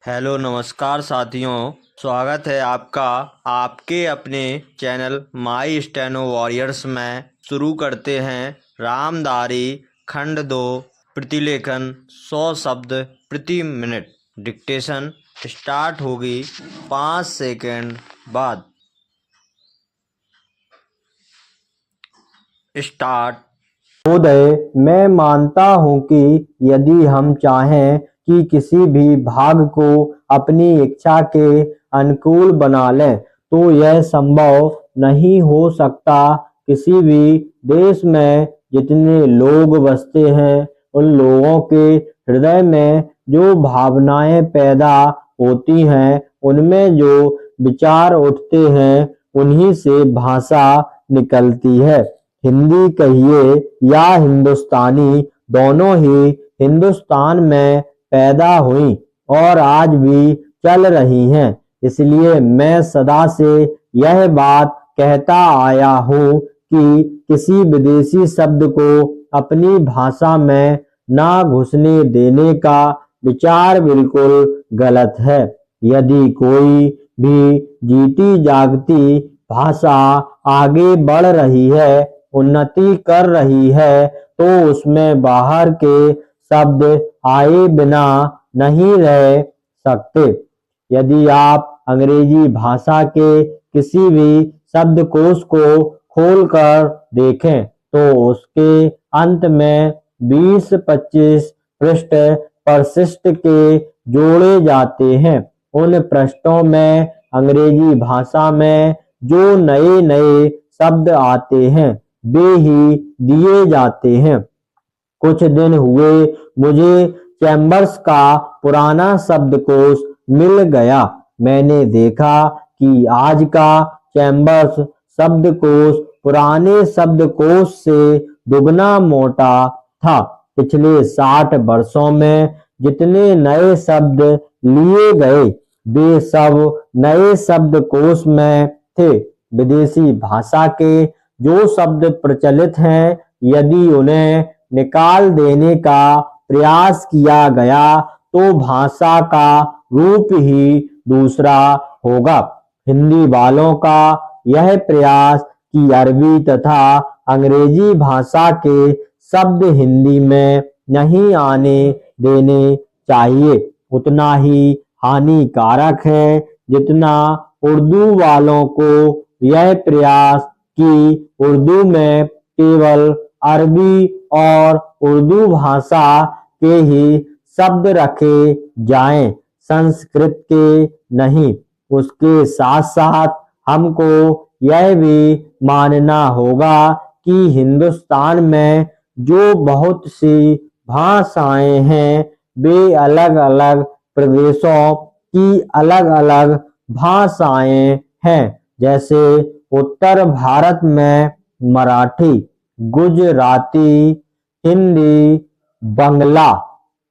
Hello नमस्कार साथियों। स्वागत है आपका आपके अपने चैनल माई स्टेनो वॉरियर्स में। शुरू करते हैं रामधारी खंड 2 प्रतिलेखन 100 शब्द प्रति मिनट। डिक्टेशन स्टार्ट होगी 5 सेकंड बाद। स्टार्ट। उदय, मैं मानता हूँ कि यदि हम चाहें कि किसी भी भाग को अपनी इच्छा के अनुकूल बना लें तो यह संभव नहीं हो सकता। किसी भी देश में जितने लोग बसते हैं उन लोगों के हृदय में जो भावनाएं पैदा होती हैं, उनमें जो विचार उठते हैं, उन्हीं से भाषा निकलती है। हिंदी कहिए या हिंदुस्तानी, दोनों ही हिंदुस्तान में पैदा हुई और आज भी चल रही हैं। इसलिए मैं सदा से यह बात कहता आया हूँ कि किसी विदेशी शब्द को अपनी भाषा में ना घुसने देने का विचार बिल्कुल गलत है। यदि कोई भी जीती जागती भाषा आगे बढ़ रही है, उन्नति कर रही है, तो उसमें बाहर के शब्द आए बिना नहीं रह सकते। यदि आप अंग्रेजी भाषा के किसी भी शब्दकोश को खोलकर देखें तो उसके अंत में 20-25 पृष्ठ परिशिष्ट के जोड़े जाते हैं। उन पृष्ठों में अंग्रेजी भाषा में जो नए नए शब्द आते हैं वे ही दिए जाते हैं। कुछ दिन हुए मुझे चैम्बर्स का पुराना शब्दकोश मिल गया। मैंने देखा कि आज का चैम्बर्स शब्दकोश पुराने शब्दकोश से दुगना मोटा था। पिछले 60 वर्षों में जितने नए शब्द लिए गए वे सब नए शब्दकोश में थे। विदेशी भाषा के जो शब्द प्रचलित हैं, यदि उन्हें निकाल देने का प्रयास किया गया तो भाषा का रूप ही दूसरा होगा। हिंदी वालों का यह प्रयास कि अरबी तथा अंग्रेजी भाषा के शब्द हिंदी में नहीं आने देने चाहिए, उतना ही हानिकारक है जितना उर्दू वालों को यह प्रयास कि उर्दू में केवल अरबी और उर्दू भाषा के ही शब्द रखे जाएं, संस्कृत के नहीं। उसके साथ साथ हमको यह भी मानना होगा कि हिंदुस्तान में जो बहुत सी भाषाएं हैं वे अलग अलग प्रदेशों की अलग अलग भाषाएं हैं। जैसे उत्तर भारत में मराठी, गुजराती, हिंदी, बंगला,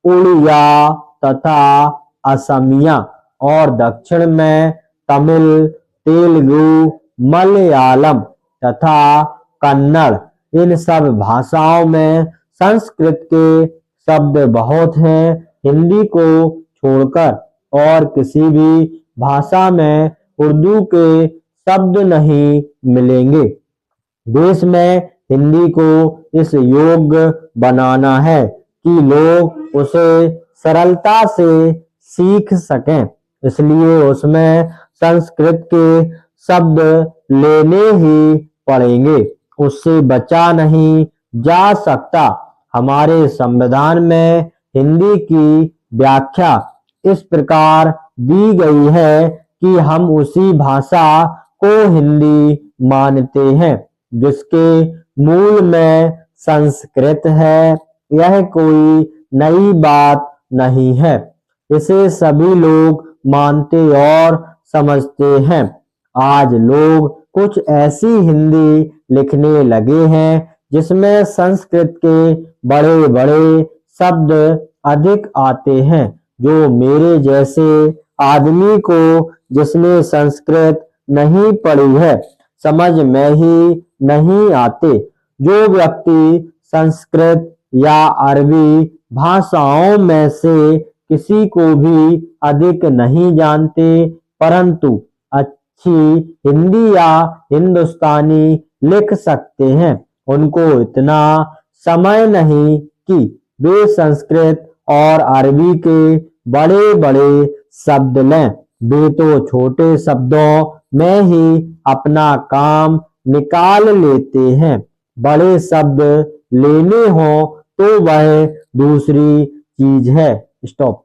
उड़िया तथा असमिया, और दक्षिण में तमिल, तेलुगु, मलयालम तथा कन्नड़। इन सब भाषाओं में संस्कृत के शब्द बहुत हैं। हिंदी को छोड़कर और किसी भी भाषा में उर्दू के शब्द नहीं मिलेंगे। देश में हिंदी को इस योग्य बनाना है कि लोग उसे सरलता से सीख सकें। इसलिए उसमें संस्कृत के शब्द लेने ही पड़ेंगे, उससे बचा नहीं जा सकता। हमारे संविधान में हिंदी की व्याख्या इस प्रकार दी गई है कि हम उसी भाषा को हिंदी मानते हैं जिसके मूल में संस्कृत है। यह कोई नई बात नहीं है, इसे सभी लोग मानते और समझते हैं। आज लोग कुछ ऐसी हिंदी लिखने लगे हैं जिसमें संस्कृत के बड़े बड़े शब्द अधिक आते हैं, जो मेरे जैसे आदमी को जिसने संस्कृत नहीं पढ़ी है समझ में ही नहीं आते। जो व्यक्ति संस्कृत या अरबी भाषाओं में से किसी को भी अधिक नहीं जानते, परंतु अच्छी हिंदी या हिंदुस्तानी लिख सकते हैं। उनको इतना समय नहीं कि वे संस्कृत और अरबी के बड़े बड़े शब्द लें। वे तो छोटे शब्दों में ही अपना काम निकाल लेते हैं। बड़े शब्द लेने हों तो वह दूसरी चीज है। स्टॉप।